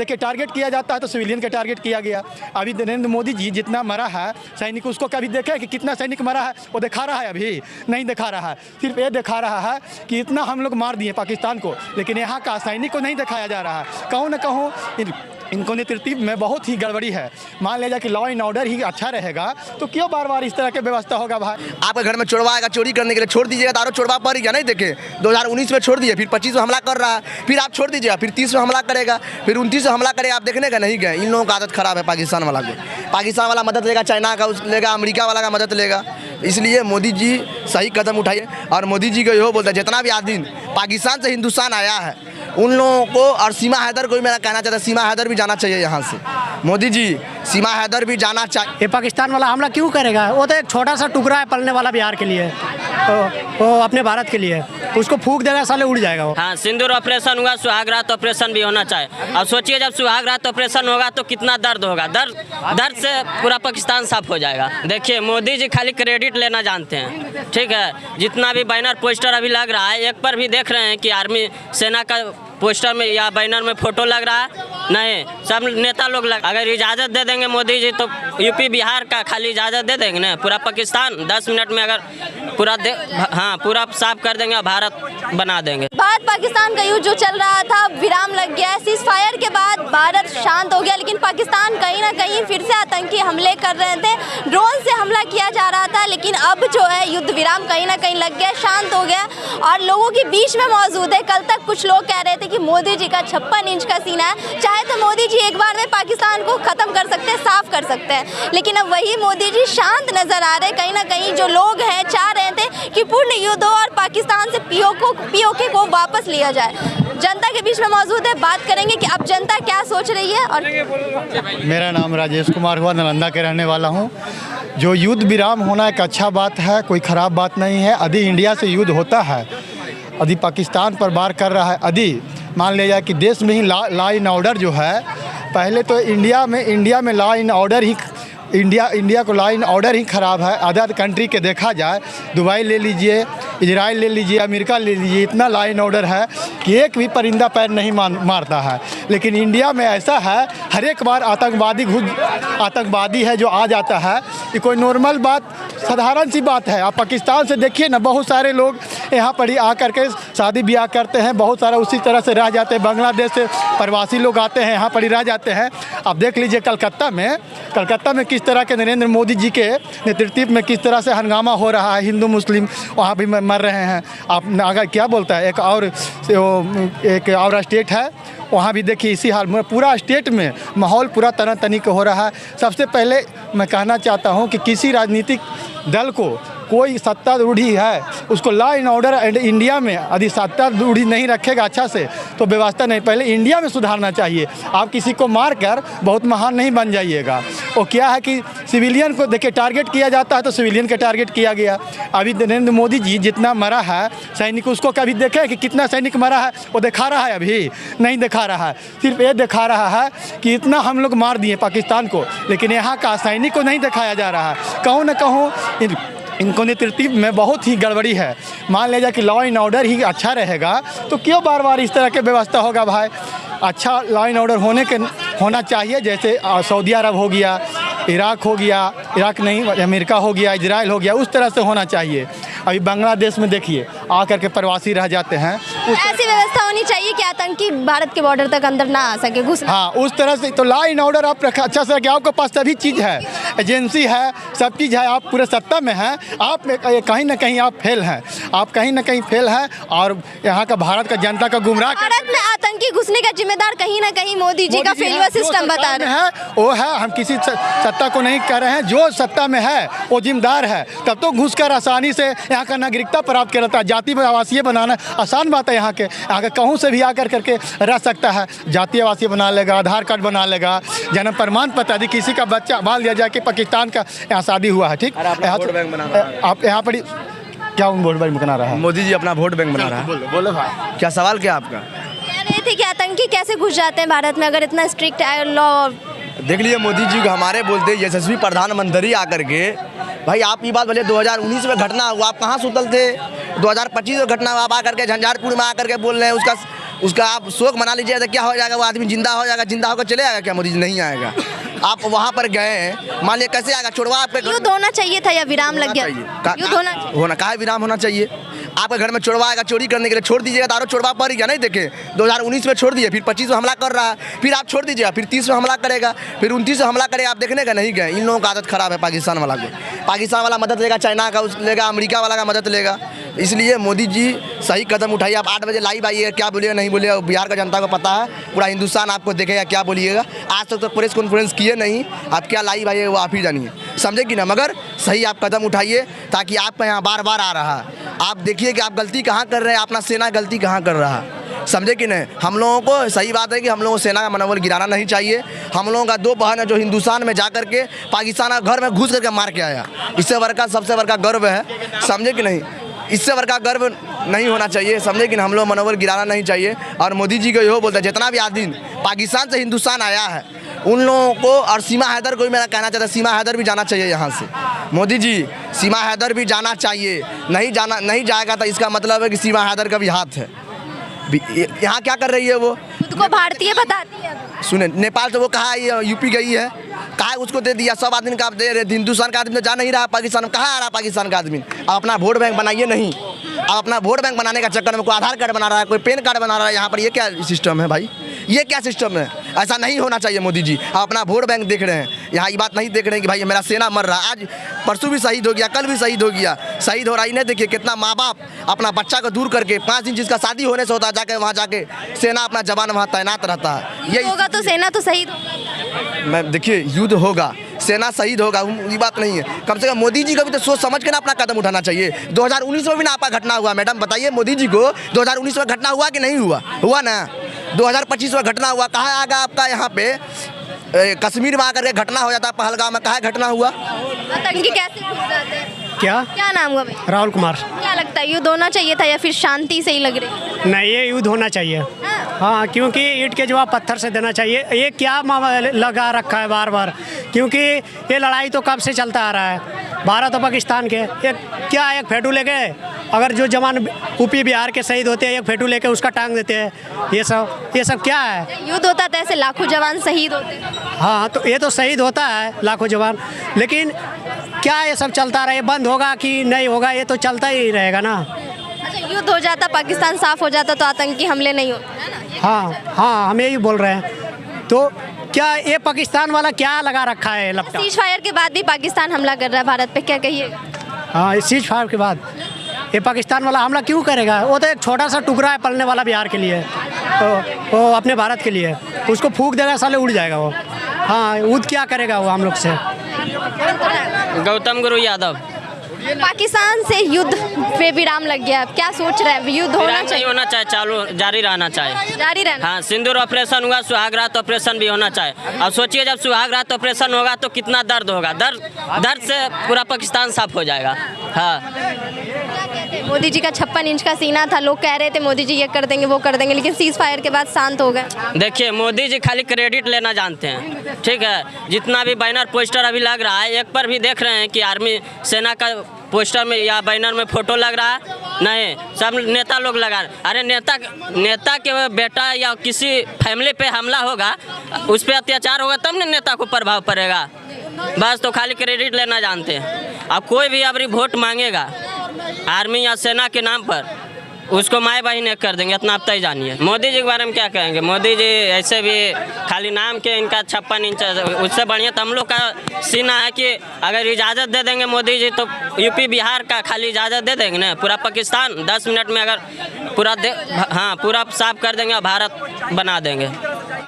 देखिए टारगेट किया जाता है तो सिविलियन का टारगेट किया गया। अभी नरेंद्र मोदी जी जितना मरा है सैनिक, उसको कभी देखा है कि कितना सैनिक मरा है? वो दिखा रहा है? अभी नहीं दिखा रहा है। सिर्फ ये दिखा रहा है कि इतना हम लोग मार दिए पाकिस्तान को, लेकिन यहाँ का सैनिक को नहीं दिखाया जा रहा है। कहूँ न कहूँ इनको नेतृत्व में बहुत ही गड़बड़ी है। मान लिया जाए कि लॉ एंड ऑर्डर ही अच्छा रहेगा तो क्यों बार बार इस तरह की व्यवस्था होगा? भाई आपके घर में चोरवा आएगा चोरी करने के लिए, छोड़ दीजिएगा तो चोरवा पड़ गया। नहीं देखे 2019 में छोड़ दिए, फिर 25 में हमला कर रहा है, फिर आप छोड़ दीजिएगा, फिर 30 में हमला करेगा, फिर 29 में हमला करेगा। आप देखने का नहीं गए। इन लोगों का आदत खराब है पाकिस्तान वाला को। पाकिस्तान वाला मदद लेगा, चाइना का लेगा, अमेरिका वाला का मदद लेगा। इसलिए मोदी जी सही कदम उठाइए। और मोदी जी को यही बोलता है जितना भी आदमी पाकिस्तान से हिंदुस्तान आया है उन लोगों को, और सीमा हैदर को भी मेरा कहना चाहता है, सीमा हैदर भी जाना चाहिए यहाँ से। मोदी जी सीमा हैदर भी जाना चाहिए। ये पाकिस्तान वाला हमला क्यों करेगा? वो तो एक छोटा सा टुकड़ा है पलने वाला बिहार के लिए, वो अपने भारत के लिए, उसको फूंक देगा साले उड़ जाएगा वो। हाँ, सिंदूर ऑपरेशन हुआ, सुहाग रात ऑपरेशन भी होना चाहिए। अब सोचिए जब सुहाग रात ऑपरेशन होगा तो कितना दर्द होगा। दर्द से पूरा पाकिस्तान साफ हो जाएगा। देखिए मोदी जी खाली क्रेडिट लेना जानते हैं, ठीक है। जितना भी बैनर पोस्टर अभी लग रहा है, एक पर भी देख रहे हैं कि आर्मी सेना का पोस्टर में या बैनर में फोटो लग रहा है? नहीं, सब नेता लोग अगर इजाज़त दे देंगे मोदी जी तो यूपी बिहार का खाली इजाज़त दे देंगे ना, पूरा पाकिस्तान 10 मिनट में अगर पूरा साफ कर देंगे, भारत बना देंगे। भारत पाकिस्तान का युद्ध जो चल रहा था विराम लग गया है। सीज फायर के बाद भारत शांत हो गया, लेकिन पाकिस्तान कहीं ना कहीं फिर से आतंकी हमले कर रहे थे। ड्रोन से हमला किया जा रहा था, लेकिन अब जो है युद्ध विराम कहीं ना कहीं लग गया, शांत हो गया और लोगों के बीच में मौजूद है। कल तक कुछ लोग कह रहे थे कि मोदी जी का 56 इंच का सीना है, चाहे तो मोदी जी एक बार में पाकिस्तान को खत्म कर सकते हैं, साफ कर सकते हैं। लेकिन अब वही मोदी जी शांत नजर आ रहे। कहीं ना कहीं जो लोग हैं चाह रहे थे कि पूर्ण युद्ध हो और पाकिस्तान से पीओके को वापस लिया जाए। जनता के बीच में मौजूद है, बात करेंगे कि अब जनता क्या सोच रही है। और मेरा नाम राजेश कुमार हुआ, नालंदा के रहने वाला हूँ। जो युद्ध विराम होना एक अच्छा बात है, कोई ख़राब बात नहीं है। यदि इंडिया से युद्ध होता है, यदि पाकिस्तान पर वार कर रहा है, यदि मान लिया जाए कि देश में ही लॉ एंड ऑर्डर जो है, पहले तो इंडिया में law and order he India को लॉ एंड ऑर्डर ही ख़राब है। अदर कंट्री के देखा जाए, दुबई ले लीजिए, इजराइल ले लीजिए, अमेरिका ले लीजिए, इतना लॉ एंड ऑर्डर है कि एक भी परिंदा पैर नहीं मारता है। लेकिन इंडिया में ऐसा है, हर एक बार आतंकवादी है जो आ जाता है। ये कोई नॉर्मल बात, साधारण सी बात है। आप पाकिस्तान से देखिए ना, बहुत सारे लोग यहाँ पर ही आकर के शादी ब्याह करते हैं, बहुत सारा उसी तरह से रह जाते हैं। बांग्लादेश से प्रवासी लोग आते हैं, यहाँ पर ही रह जाते हैं। आप देख लीजिए कलकत्ता में किस तरह के नरेंद्र मोदी जी के नेतृत्व में किस तरह से हंगामा हो रहा है। हिंदू मुस्लिम वहाँ भी मर रहे हैं। आप अगर क्या बोलता है, एक और स्टेट है, वहाँ भी देखिए इसी हाल में पूरा स्टेट में माहौल पूरा तनातनी का हो रहा है। सबसे पहले मैं कहना चाहता हूँ कि किसी राजनीतिक दल को कोई सत्तारूढ़ी है, उसको law and order and India में यदि सत्तारूढ़ी नहीं रखेगा अच्छा से तो व्यवस्था नहीं, पहले इंडिया में सुधारना चाहिए। आप किसी को मार कर बहुत महान नहीं बन जाइएगा। वो क्या है कि सिविलियन को देखिए टारगेट किया जाता है तो सिविलियन का टारगेट किया गया। अभी नरेंद्र मोदी जी जितना मरा है सैनिक, उसको कभी देखा है कि कितना सैनिक मरा है? वो दिखा रहा है? अभी नहीं दिखा रहा है। सिर्फ ये दिखा रहा है कि इतना हम लोग मार दिए पाकिस्तान को, लेकिन यहाँ का सैनिक को नहीं दिखाया जा रहा है। कहूँ न कहूँ इनको नेतृत्व में बहुत ही गड़बड़ी है। मान लिया जाए कि लॉ एंड ऑर्डर ही अच्छा रहेगा तो क्यों बार बार इस तरह की व्यवस्था होगा? भाई अच्छा लॉ एंड ऑर्डर होना चाहिए, जैसे सऊदी अरब हो गया, इराक हो गया, इराक नहीं अमेरिका हो गया, इजराइल हो गया, उस तरह से होना चाहिए। अभी बांग्लादेश में देखिए आकर के प्रवासी रह जाते हैं। ऐसी व्यवस्था होनी चाहिए कि आतंकी भारत के बॉर्डर तक अंदर ना आ सके, घुस। हाँ, उस तरह से तो लॉ एंड ऑर्डर आप अच्छा से रखें। आपके पास सभी चीज़ है, एजेंसी है, सब चीज़ है, आप पूरे सत्ता में हैं। आप कहीं ना कहीं आप फेल हैं, और यहाँ का भारत का जनता का गुमराह। भारत में आतंकी घुसने का जिम्मेदार कहीं ना कहीं मोदी जी का फेलियर सिस्टम बता रहे हैं। वो है, हम किसी सत्ता को नहीं कह रहे हैं, जो सत्ता में है वो जिम्मेदार है। तब तो घुसकर आसानी से यहाँ का नागरिकता प्राप्त कर लेता है। जाति आवासीय बनाना आसान बात है। यहाँ के कहूँ से भी आकर करके रह सकता है, जातीय आवासीय बना लेगा, आधार कार्ड बना लेगा, जन्म प्रमाण पत्र। यदि किसी का बच्चा मान लिया जाए कि पाकिस्तान का यहाँ शादी हुआ है, ठीक, आप यहाँ पर क्या वोट बैंक बना रहा है? मोदी जी अपना वोट बैंक बना रहा है। बोलो भाई, क्या सवाल क्या आपका? कह रहे थे कि आतंकी कैसे घुस जाते हैं भारत में अगर इतना स्ट्रिक्ट लॉ। देख लीजिए मोदी जी को हमारे बोलते यशस्वी प्रधानमंत्री आकर के, भाई आप ये बात बोले 2019 में घटना हुआ, आप कहाँ सुतल थे? 2025 में घटना हुआ, आप आकर के झंझारपुर में आकर के बोल रहे हैं उसका उसका आप शोक मना लीजिए तो क्या हो जाएगा, वो आदमी जिंदा हो जाएगा, जिंदा होकर चले आएगा क्या मोदी जी? नहीं आएगा। आप वहाँ पर गए हैं, मान लिया कैसे आएगा? छोड़वा आपके युद्ध होना चाहिए था या विराम लग गया? युद्ध होना कहा विराम होना चाहिए। आपके घर में चोरवा आएगा चोरी करने के लिए, छोड़ दीजिएगा तो आरो चोरवा पड़ गया। नहीं देखे 2019 में छोड़ दिए, फिर 25 में हमला कर रहा है, फिर आप छोड़ दीजिएगा, फिर 30 में हमला करेगा, फिर 29 में हमला करेगा। आप देखने का नहीं गए। इन लोगों का आदत खराब है पाकिस्तान वाला को। पाकिस्तान वाला मदद लेगा, चाइना का लेगा, अमेरिका वाला का मदद लेगा। इसलिए मोदी जी सही कदम उठाइए। आप 8 बजे लाइव आइएगा, क्या बोलिएगा नहीं बोलिएगा बिहार का जनता को पता है, पूरा हिंदुस्तान आपको देखेगा क्या बोलिएगा। आज तक तो प्रेस कॉन्फ्रेंस किए नहीं, आप क्या लाइव आइएगा वो आप ही जानिए, समझे कि ना। मगर सही आप कदम उठाइए ताकि आपका यहाँ बार बार आ रहा है। आप देखिए कि आप गलती कहाँ कर रहे हैं, अपना सेना गलती कहाँ कर रहा है, समझे कि नहीं। हम लोगों को सही बात है कि हम लोगों को सेना का मनोबल गिराना नहीं चाहिए। हम लोगों का 2 बहन है जो हिंदुस्तान में जा करके पाकिस्तान घर में घुस करके मार के आया। इससे बड़का सबसे बड़का गर्व है, समझे कि नहीं। इससे बड़का गर्व नहीं होना चाहिए, समझे कि हम लोग मनोबल गिराना नहीं चाहिए। और मोदी जी को यही बोलते हैं जितना भी आदमी पाकिस्तान से हिंदुस्तान आया है उन लोगों को, और सीमा हैदर को भी मेरा कहना चाहता है, सीमा हैदर भी जाना चाहिए यहाँ से। मोदी जी सीमा हैदर भी जाना चाहिए। नहीं जाएगा तो इसका मतलब है कि सीमा हैदर का भी हाथ है। यहाँ क्या कर रही है वो? खुद को भारतीय बताती है। सुने, नेपाल से वो कहा यूपी गई है, कहा उसको दे दिया। सब आदमी का आप दे रहे, हिंदुस्तान का आदमी तो जा नहीं रहा पाकिस्तान में। कहाँ आ रहा पाकिस्तान का आदमी? आप अपना वोट बैंक बनाइए नहीं। आप अपना वोट बैंक बनाने का चक्कर में कोई आधार कार्ड बना रहा है, कोई पैन कार्ड बना रहा है यहाँ पर। ये क्या सिस्टम है भाई? ये क्या सिस्टम है? ऐसा नहीं होना चाहिए मोदी जी। आप अपना वोट बैंक देख रहे हैं, यहाँ ये बात नहीं देख रहे हैं कि भाई मेरा सेना मर रहा है। आज परसों भी शहीद हो गया, कल भी शहीद हो गया, शहीद हो रहा ही नहीं। देखिए कितना माँ बाप अपना बच्चा को दूर करके 5 दिन जिसका शादी होने से होता है, जाके वहाँ जाके सेना अपना जवान वहाँ तैनात रहता है। ये होगा तो सेना तो शहीद। मैं देखिए युद्ध होगा, सेना शहीद होगा, ये बात नहीं है। कम से कम मोदी जी को भी तो सोच समझ के ना अपना कदम उठाना चाहिए। 2019 में भी ना आपका घटना हुआ। मैडम बताइए मोदी जी को 2019 में घटना हुआ कि नहीं हुआ? हुआ ना। 2025 में घटना हुआ। कहाँ आगा आपका यहाँ पे कश्मीर में आकर के घटना हो जाता है, पहलगाम में कहाँ घटना हुआ? आतंकी कैसे घुस जाते हैं? क्या नाम हुआ भाई? राहुल कुमार। क्या लगता है युद्ध होना चाहिए था या फिर शांति से ही लग रही? नहीं, ये युद्ध होना चाहिए। हाँ, क्योंकि ईंट के जवाब पत्थर से देना चाहिए। ये क्या लगा रखा है बार बार, क्योंकि ये लड़ाई तो कब से चलता आ रहा है। भारत और पाकिस्तान के एक फेटू लेके, अगर जो जवान यूपी बिहार के शहीद होते हैं, एक फेटू लेके उसका टांग देते हैं। ये सब क्या है? युद्ध होता था ऐसे लाखों जवान शहीद होते हैं। हाँ, तो ये तो शहीद होता है लाखों जवान, लेकिन क्या ये सब चलता रहे? बंद होगा कि नहीं होगा? ये तो चलता ही रहेगा ना। अच्छा, युद्ध हो जाता, पाकिस्तान साफ हो जाता तो आतंकी हमले नहीं होते। हाँ, हम यही बोल रहे हैं। तो क्या ये पाकिस्तान वाला क्या लगा रखा है? लगता है सीज फायर के बाद भी पाकिस्तान हमला कर रहा है भारत पे, क्या कहिएगा? हाँ, सीज फायर के बाद ये पाकिस्तान वाला हमला क्यों करेगा? वो तो एक छोटा सा टुकड़ा है पलने वाला बिहार के लिए, तो वो अपने भारत के लिए। उसको फूंक देगा, साले उड़ जाएगा वो। हाँ, युद्ध क्या करेगा वो हम लोग से? गौतम गुरु यादव। पाकिस्तान से युद्ध पे विराम लग गया, क्या सोच रहे हैं? युद्ध होना विराम नहीं चाहिए? होना चाहिए, चालू जारी रहना चाहिए। जारी रहना। हाँ, सिंदूर ऑपरेशन हुआ, सुहाग रात ऑपरेशन भी होना चाहिए। अब सोचिए जब सुहाग रात ऑपरेशन होगा तो कितना दर्द होगा। दर्द से पूरा पाकिस्तान साफ हो जाएगा। हाँ, मोदी जी का 56 इंच का सीना था, लोग कह रहे थे मोदी जी ये कर देंगे वो कर देंगे, लेकिन सीज फायर के बाद शांत हो गए। देखिए मोदी जी खाली क्रेडिट लेना जानते हैं, ठीक है। जितना भी बैनर पोस्टर अभी लग रहा है, एक पर भी देख रहे हैं कि आर्मी सेना का पोस्टर में या बैनर में फोटो लग रहा है? नहीं, सब नेता लोग लगा। अरे नेता के बेटा या किसी फैमिली पे हमला होगा, उस पर अत्याचार होगा तब ना नेता को प्रभाव पड़ेगा। बस तो खाली क्रेडिट लेना जानते हैं। अब कोई भी अभी वोट मांगेगा आर्मी या सेना के नाम पर, उसको माए बहन एक कर देंगे, इतना आप तय जानिए। मोदी जी के बारे में क्या कहेंगे? मोदी जी ऐसे भी खाली नाम के इनका 56 इंच, उससे बढ़िया तो हम लोग का सीना है कि अगर इजाज़त दे देंगे मोदी जी तो यूपी बिहार का खाली इजाज़त दे देंगे ना, पूरा पाकिस्तान 10 मिनट में अगर पूरा साफ कर देंगे और भारत बना देंगे।